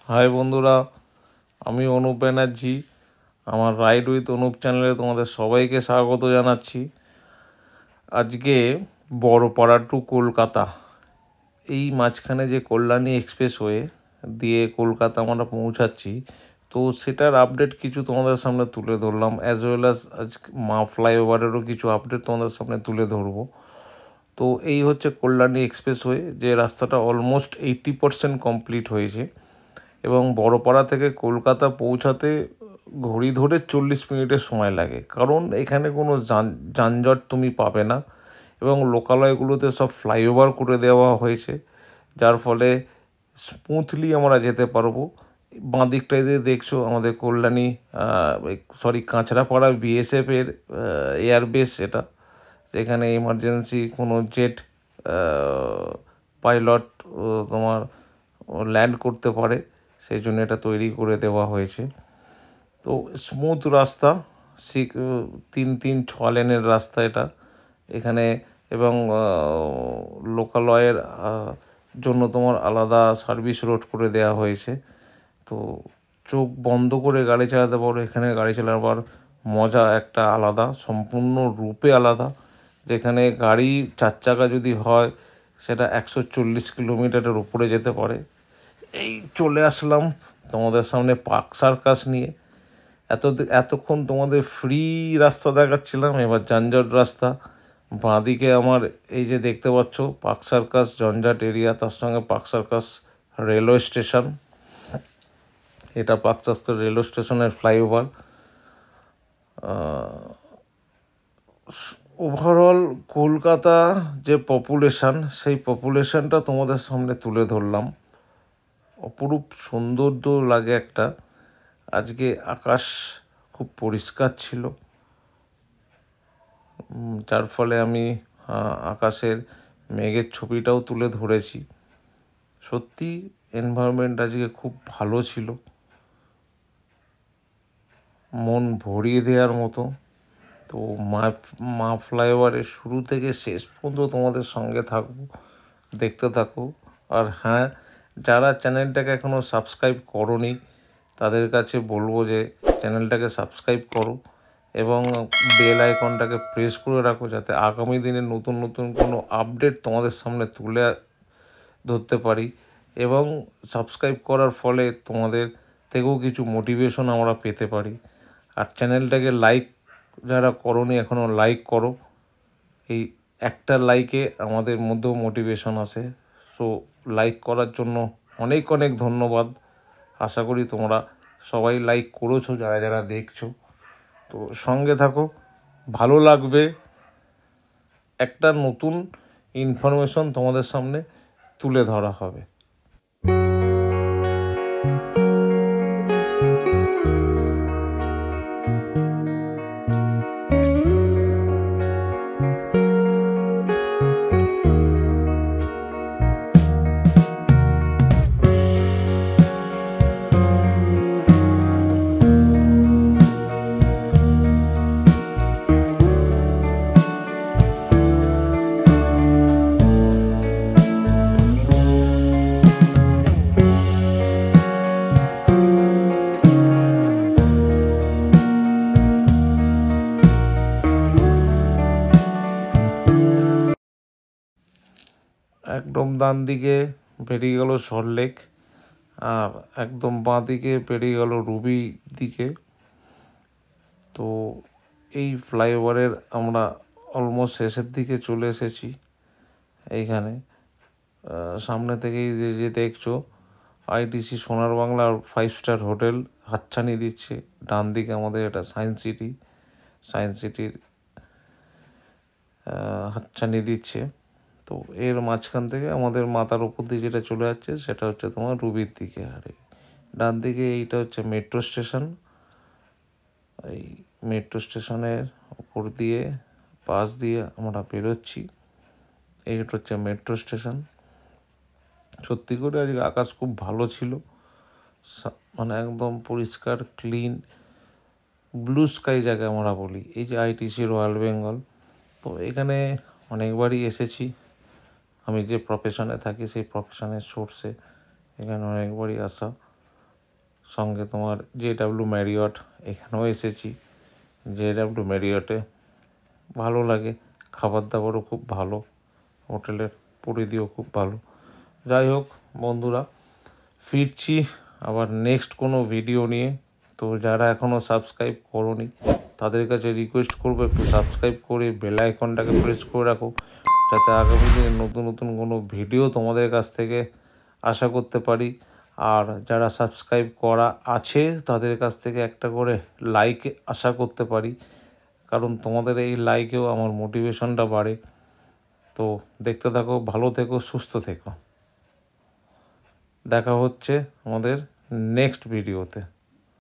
High বন্ধুরা, আমি অনুপ ব্যানার্জি। আমার রাইড উইথ অনুপ চ্যানেলে তোমাদের সবাইকে স্বাগত জানাচ্ছি। আজকে বড়পাড়া টু কলকাতা, এই মাঝখানে যে কল্যাণী এক্সপ্রেসওয়ে দিয়ে কলকাতা আমরা পৌঁছাচ্ছি, তো সেটার আপডেট কিছু তোমাদের সামনে তুলে ধরলাম, অ্যাজ ওয়েল অ্যাজ আজকে ফ্লাইওভারেরও কিছু আপডেট তোমাদের সামনে তুলে ধরবো। তো এই হচ্ছে কল্যাণী এক্সপ্রেসওয়ে, যে রাস্তাটা অলমোস্ট 80% কমপ্লিট হয়েছে এবং বড়পাড়া থেকে কলকাতা পৌঁছাতে ঘড়ি ধরে 40 মিনিটের সময় লাগে, কারণ এখানে কোনো যানজট তুমি পাবে না এবং লোকালয়গুলোতে সব ফ্লাইওভার করে দেওয়া হয়েছে, যার ফলে স্মুথলি আমরা যেতে পারবো। বাঁ দিকটায় দিয়ে দেখছো আমাদের কল্যাণী কাঁচরাপাড়া বিএসএফের এয়ারবেস, এটা যেখানে এমার্জেন্সি কোনো জেট পাইলট তোমার ল্যান্ড করতে পারে, সেই জন্য এটা তৈরি করে দেওয়া হয়েছে। তো স্মুথ রাস্তা, 3-6 লেনের রাস্তা এটা এখানে, এবং লোকালয়ের জন্য তোমার আলাদা সার্ভিস রোড করে দেওয়া হয়েছে। তো চোখ বন্ধ করে গাড়ি চালাতে পারো, এখানে গাড়ি চালাবার মজা একটা আলাদা, সম্পূর্ণ রূপে আলাদা। যেখানে গাড়ি 4 চাকা যদি হয় সেটা 140 কিলোমিটারের উপরে যেতে পারে। এই চলে আসলাম তোমাদের সামনে পার্ক সার্কাস নিয়ে। এতক্ষণ তোমাদের ফ্রি রাস্তা দেখাচ্ছিলাম, এবার যানজট রাস্তা। বাঁদিকে আমার এই যে দেখতে পাচ্ছ পার্ক সার্কাস জঞ্জাট এরিয়া, তার সঙ্গে পার্ক সার্কাস রেলওয়ে স্টেশন, এটা পার্ক সার্কাস রেলওয়ে স্টেশনের ফ্লাইওভার। ওভারঅল কলকাতা যে পপুলেশান, সেই পপুলেশানটা তোমাদের সামনে তুলে ধরলাম। অপরূপ সৌন্দর্য লাগে একটা। আজকে আকাশ খুব পরিষ্কার ছিল, যার ফলে আমি আকাশের মেঘের ছবিটাও তুলে ধরেছি। সত্যি এনভায়রনমেন্ট আজকে খুব ভালো ছিল, মন ভরিয়ে দেওয়ার মতো। তো মা ফ্লাইওভারের শুরু থেকে শেষ পর্যন্ত তোমাদের সঙ্গে থাকবো, দেখতে থাকো। আর হ্যাঁ, যারা চ্যানেলটাকে এখনও সাবস্ক্রাইব করোনি তাদের কাছে বলবো যে চ্যানেলটাকে সাবস্ক্রাইব করো এবং বেল আইকনটাকে প্রেস করে রাখো, যাতে আগামী দিনে নতুন নতুন কোনো আপডেট তোমাদের সামনে তুলে ধরতে পারি। এবং সাবস্ক্রাইব করার ফলে তোমাদের থেকেও কিছু মোটিভেশন আমরা পেতে পারি। আর চ্যানেলটাকে লাইক যারা করোনি এখনও লাইক করো, এই একটা লাইকে আমাদের মধ্যেও মোটিভেশন আসে। সো লাইক করার জন্য অনেক অনেক ধন্যবাদ। আশা করি তোমরা সবাই লাইক করেছো, যারা যারা দেখছো। তো সঙ্গে থাকো, ভালো লাগবে। একটা নতুন ইনফরমেশন তোমাদের সামনে তুলে ধরা হবে। একদম ডান দিকে বেরিয়ে গেল সল্টলেক, আর একদম বাঁ দিকে বেরিয়ে গেল রুবি দিকে। তো এই ফ্লাইওভারের আমরা অলমোস্ট শেষের দিকে চলে এসেছি। এইখানে সামনে থেকেই যে দেখছো আইটিসি সোনার বাংলার 5 স্টার হোটেল হাতছানি দিচ্ছে। ডান দিকে আমাদের এটা সায়েন্স সিটির হাতছানি দিচ্ছে। তো এর মাঝখান থেকে আমাদের মাথার উপর দিয়ে যেটা চলে যাচ্ছে সেটা হচ্ছে তোমার রুবির দিকে। আর ডান দিকে এইটা হচ্ছে মেট্রো স্টেশন। এই মেট্রো স্টেশনের উপর দিয়ে পাশ দিয়ে আমরা বেরোচ্ছি। এইটা হচ্ছে মেট্রো স্টেশন। সত্যি করে আজকে আকাশ খুব ভালো ছিল, মানে একদম পরিষ্কার ক্লিন ব্লু স্কাই যাকে আমরা বলি। এই যে আইটিসি রয়্যাল বেঙ্গল, তো এখানে অনেকবারই এসেছি। আমি যে প্রফেশনে থাকি সেই প্রফেশনের সোর্সে এখানে অনেকবারই আসা। সঙ্গে তোমার JW ম্যারিয়ট, এখানেও এসেছি। JW ম্যারিয়টে ভালো লাগে, খাবার দাবারও খুব ভালো, হোটেলের পরিধিও খুব ভালো। যাই হোক বন্ধুরা, ফিরছি আবার নেক্সট কোনো ভিডিও নিয়ে। তো যারা এখনও সাবস্ক্রাইব করোনি তাদের কাছে রিকোয়েস্ট করবো একটু সাবস্ক্রাইব করে বেল আইকনটাকে প্রেস করে রাখো, যাতে আগামী দিনে নতুন নতুন কোনো ভিডিও তোমাদের কাছ থেকে আশা করতে পারি। আর যারা সাবস্ক্রাইব করা আছে তাদের কাছ থেকে একটা করে লাইক আশা করতে পারি, কারণ তোমাদের এই লাইকেও আমার মোটিভেশনটা বাড়ে। তো দেখতে থাকো, ভালো থেকো, সুস্থ থেকো। দেখা হচ্ছে আমাদের নেক্সট ভিডিওতে।